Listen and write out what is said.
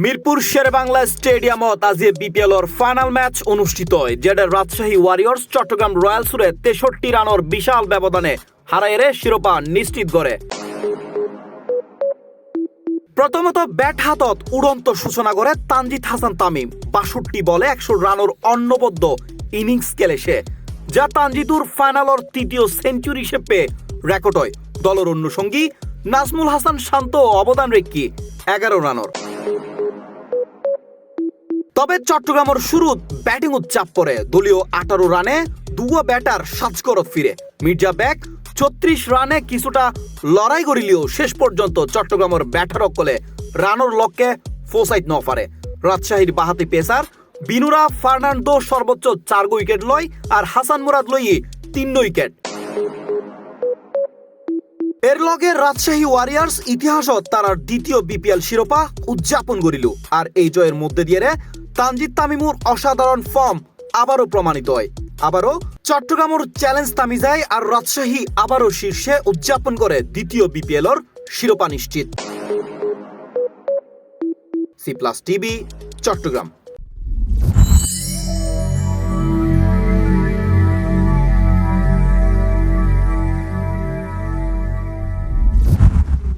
মিরপুর শেরেবাংলা স্টেডিয়ামত আজি বিপিএলৰ final match অনুষ্ঠিত হয়, যেটা রাজশাহী ওয়ারিয়র্স চট্টগ্রাম রয়্যালসুরে 63 রানের বিশাল ব্যবধানে হারাইরে শিরোপা নিশ্চিত করে। প্রথমত ব্যাট হাতত উড়ন্ত সূচনা করে তানজিদ হাসান তামিম 62 বলে 100 রানের অন্নবদ্য ইনিংস খেলে সে, যা তানজিদুর ফাইনালর তৃতীয় সেঞ্চুরি হিসেবে রেকর্ড হয়। দলের অন্য সঙ্গী নাজমুল হাসান শান্ত অবদান রেখি 11 রানের। তবে চট্টগ্রামের শুরুত ব্যাটিং উচ্চাপ পরে দলীয় 18 রানে দুয়া ব্যাটার সাজকরত ফিরে। মির্জা বেগ 36 রানে কিছুটা লড়াই করিলেও শেষ পর্যন্ত চট্টগ্রামের ব্যাটার অকলে রানের লক্ষ্যে ফোসাইট ন পারে। রাজশাহীর বাহাতি পেসার বিনুরা ফার্নান্দো সর্বোচ্চ 4 উইকেট লয় আর হাসান মুরাদ লই 3 উইকেট। এর লগে রাজশাহী ওয়ারিয়র্স ইতিহাসত তার দ্বিতীয় বিপিএল শিরোপা উদযাপন করিল। আর এই জয়ের মধ্যে দিয়ে তানজিদ তামিমুর অসাধারণ ফর্ম আবারও প্রমাণিত হয়। আবারও চট্টগ্রামের চ্যালেঞ্জ থামি যায় আর রাজশাহী আবারও শীর্ষে উদযাপন করে দ্বিতীয় বিপিএলর শিরোপা নিশ্চিত। C plus TV, Chittagong.